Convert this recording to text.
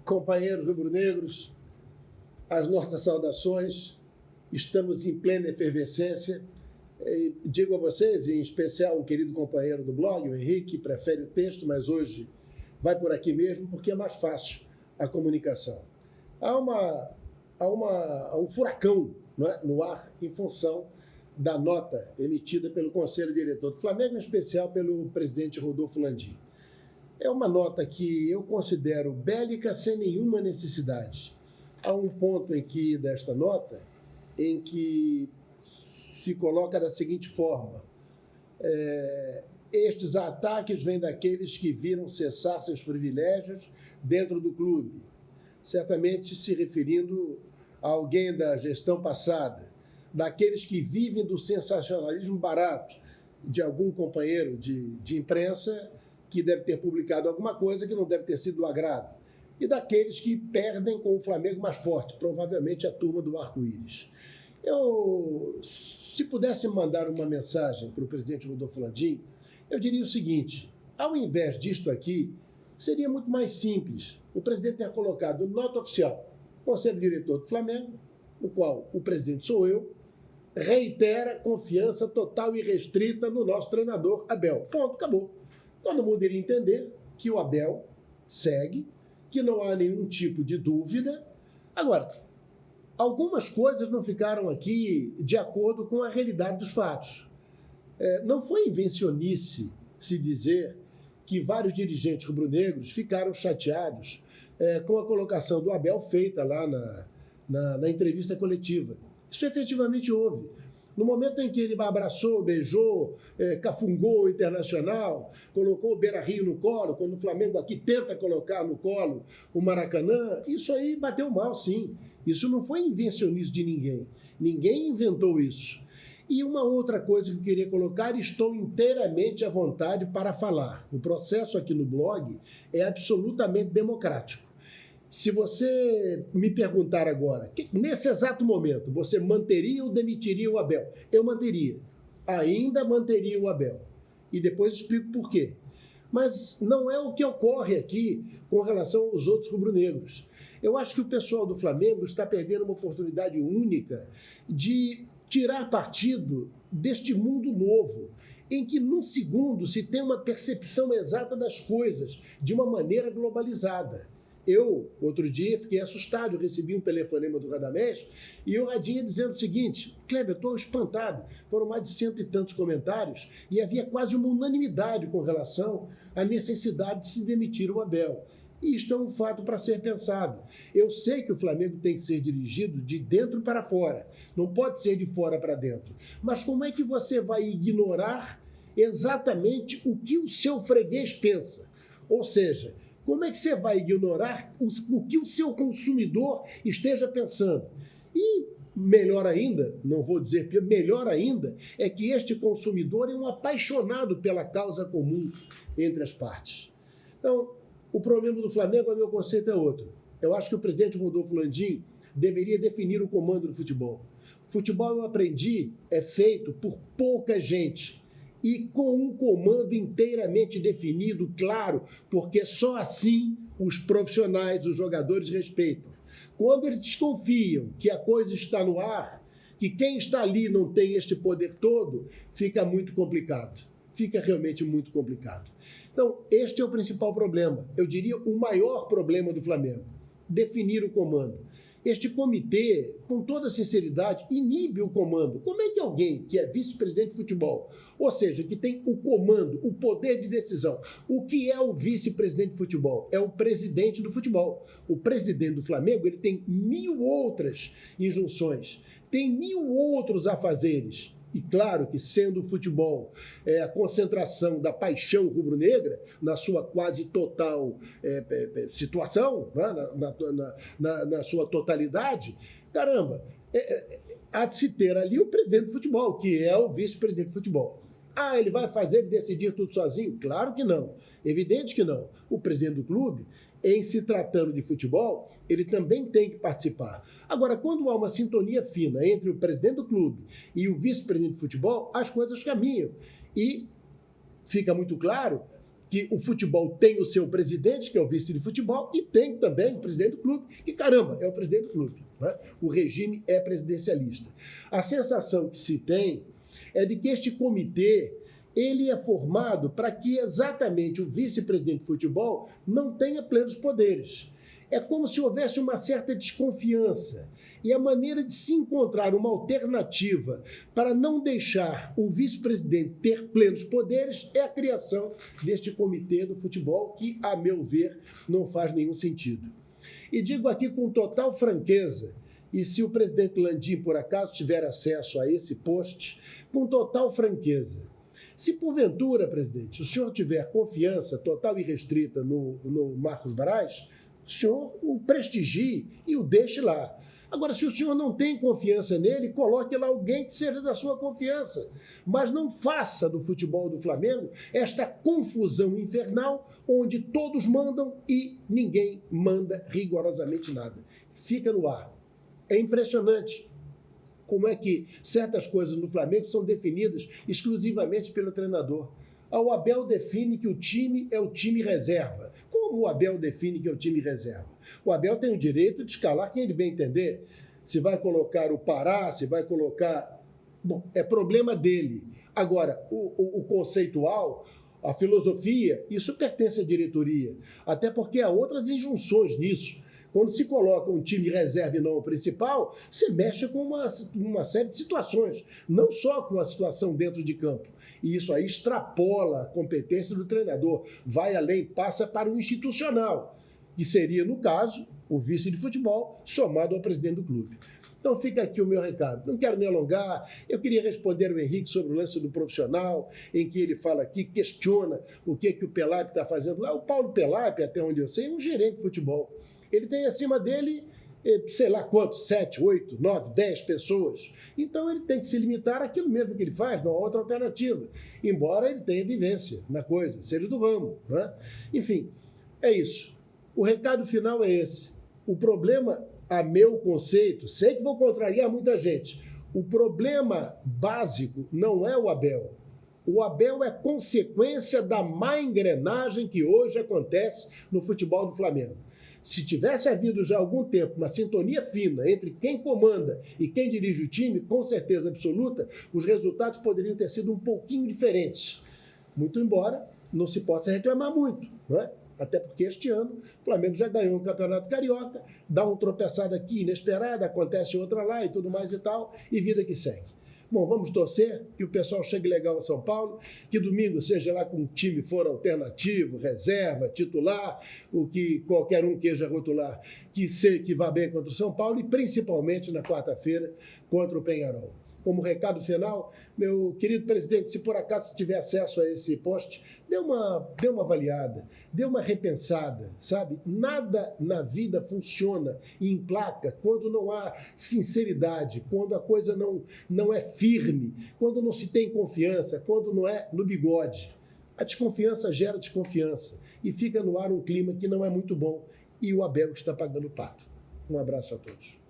Companheiros rubro-negros, as nossas saudações, estamos em plena efervescência. Digo a vocês, em especial o querido companheiro do blog, o Henrique, prefere o texto, mas hoje vai por aqui mesmo, porque é mais fácil a comunicação. Há um furacão, não é, no ar em função da nota emitida pelo Conselho Diretor do Flamengo, em especial pelo presidente Rodolfo Landim. É uma nota que eu considero bélica sem nenhuma necessidade. Há um ponto desta nota em que se coloca da seguinte forma: estes ataques vêm daqueles que viram cessar seus privilégios dentro do clube, certamente se referindo a alguém da gestão passada, daqueles que vivem do sensacionalismo barato de algum companheiro de imprensa que deve ter publicado alguma coisa que não deve ter sido do agrado, e daqueles que perdem com o Flamengo mais forte, provavelmente a turma do arco-íris. Se pudesse mandar uma mensagem para o presidente Rodolfo Landim, eu diria o seguinte: ao invés disto aqui, seria muito mais simples. O presidente ter colocado nota oficial, Conselho Diretor do Flamengo, no qual o presidente sou eu, reitera confiança total e restrita no nosso treinador Abel. Ponto, acabou. Todo mundo iria entender que o Abel segue, que não há nenhum tipo de dúvida. Agora, algumas coisas não ficaram aqui de acordo com a realidade dos fatos. Não foi invencionice se dizer que vários dirigentes rubro-negros ficaram chateados com a colocação do Abel feita lá na entrevista coletiva. Isso efetivamente houve. No momento em que ele abraçou, beijou, cafungou o Internacional, colocou o Beira-Rio no colo, quando o Flamengo aqui tenta colocar no colo o Maracanã, isso aí bateu mal, sim. Isso não foi invencionismo de ninguém. Ninguém inventou isso. E uma outra coisa que eu queria colocar: estou inteiramente à vontade para falar. O processo aqui no blog é absolutamente democrático. Se você me perguntar agora, nesse exato momento, você manteria ou demitiria o Abel? Eu manteria. Ainda manteria o Abel. E depois explico por quê. Mas não é o que ocorre aqui com relação aos outros rubro-negros. Eu acho que o pessoal do Flamengo está perdendo uma oportunidade única de tirar partido deste mundo novo, em que num segundo se tem uma percepção exata das coisas, de uma maneira globalizada. Eu, outro dia, fiquei assustado, eu recebi um telefonema do Radamés e o Radinha dizendo o seguinte: Kleber, eu estou espantado, foram mais de 100 e tantos comentários e havia quase uma unanimidade com relação à necessidade de se demitir o Abel. E isto é um fato para ser pensado. Eu sei que o Flamengo tem que ser dirigido de dentro para fora, não pode ser de fora para dentro. Mas como é que você vai ignorar exatamente o que o seu freguês pensa? Ou seja, como é que você vai ignorar o que o seu consumidor esteja pensando? E melhor ainda, não vou dizer pior, melhor ainda, é que este consumidor é um apaixonado pela causa comum entre as partes. Então, o problema do Flamengo, a meu conceito, é outro. Eu acho que o presidente Rodolfo Landim deveria definir o comando do futebol. Futebol, eu aprendi, é feito por pouca gente e com um comando inteiramente definido, claro, porque só assim os profissionais, os jogadores respeitam. Quando eles desconfiam que a coisa está no ar, que quem está ali não tem este poder todo, fica muito complicado. Fica realmente muito complicado. Então, este é o principal problema. Eu diria o maior problema do Flamengo: definir o comando. Este comitê, com toda sinceridade, inibe o comando. Como é que alguém que é vice-presidente de futebol, ou seja, que tem o comando, o poder de decisão, o que é o vice-presidente de futebol? É o presidente do futebol. O presidente do Flamengo, ele tem 1000 outras injunções, tem 1000 outros afazeres. E claro que, sendo o futebol a concentração da paixão rubro-negra, na sua quase total situação, né? na sua totalidade, caramba, há de se ter ali o presidente do futebol, que é o vice-presidente de futebol. Ah, ele vai fazer e decidir tudo sozinho? Claro que não. Evidente que não. O presidente do clube, em se tratando de futebol, ele também tem que participar. Agora, quando há uma sintonia fina entre o presidente do clube e o vice-presidente de futebol, as coisas caminham. E fica muito claro que o futebol tem o seu presidente, que é o vice de futebol, e tem também o presidente do clube, que, caramba, é o presidente do clube. Né? O regime é presidencialista. A sensação que se tem é de que este comitê ele é formado para que exatamente o vice-presidente de futebol não tenha plenos poderes. É como se houvesse uma certa desconfiança. E a maneira de se encontrar uma alternativa para não deixar o vice-presidente ter plenos poderes é a criação deste comitê do futebol, que, a meu ver, não faz nenhum sentido. E digo aqui com total franqueza, e se o presidente Landim, por acaso, tiver acesso a esse post, com total franqueza, se porventura, presidente, o senhor tiver confiança total e restrita no Marcos Braz, o senhor o prestigie e o deixe lá. Agora, se o senhor não tem confiança nele, coloque lá alguém que seja da sua confiança. Mas não faça do futebol do Flamengo esta confusão infernal onde todos mandam e ninguém manda rigorosamente nada. Fica no ar. É impressionante como é que certas coisas no Flamengo são definidas exclusivamente pelo treinador. O Abel define que o time é o time reserva. Como o Abel define que é o time reserva? O Abel tem o direito de escalar quem ele bem entender. Se vai colocar o Pará, se vai colocar... Bom, é problema dele. Agora, o conceitual, a filosofia, isso pertence à diretoria. Até porque há outras injunções nisso. Quando se coloca um time reserva e não o principal, você mexe com uma série de situações, não só com a situação dentro de campo. E isso aí extrapola a competência do treinador, vai além, passa para o institucional, que seria, no caso, o vice de futebol, somado ao presidente do clube. Então fica aqui o meu recado. Não quero me alongar, eu queria responder ao Henrique sobre o lance do profissional, em que ele fala aqui, questiona o que o Pelaipe está fazendo lá. O Paulo Pelaipe, até onde eu sei, é um gerente de futebol. Ele tem acima dele, sei lá quantos, 7, 8, 9, 10 pessoas. Então ele tem que se limitar àquilo mesmo que ele faz, não há outra alternativa. Embora ele tenha vivência na coisa, seja do ramo. Né? Enfim, é isso. O recado final é esse. O problema, a meu conceito, sei que vou contrariar muita gente, o problema básico não é o Abel. O Abel é consequência da má engrenagem que hoje acontece no futebol do Flamengo. Se tivesse havido já há algum tempo uma sintonia fina entre quem comanda e quem dirige o time, com certeza absoluta, os resultados poderiam ter sido um pouquinho diferentes. Muito embora não se possa reclamar muito, não é? Até porque este ano o Flamengo já ganhou um campeonato carioca, dá uma tropeçada aqui inesperada, acontece outra lá e tudo mais e tal, e vida que segue. Bom, vamos torcer que o pessoal chegue legal a São Paulo, que domingo seja lá com o time for alternativo, reserva, titular, o que qualquer um queira rotular, que vá bem contra o São Paulo e principalmente na quarta-feira contra o Peñarol. Como recado final, meu querido presidente, se por acaso tiver acesso a esse post, dê uma avaliada, dê uma repensada, sabe? Nada na vida funciona e emplaca quando não há sinceridade, quando a coisa não é firme, quando não se tem confiança, quando não é no bigode. A desconfiança gera desconfiança e fica no ar um clima que não é muito bom e o Abel está pagando o pato. Um abraço a todos.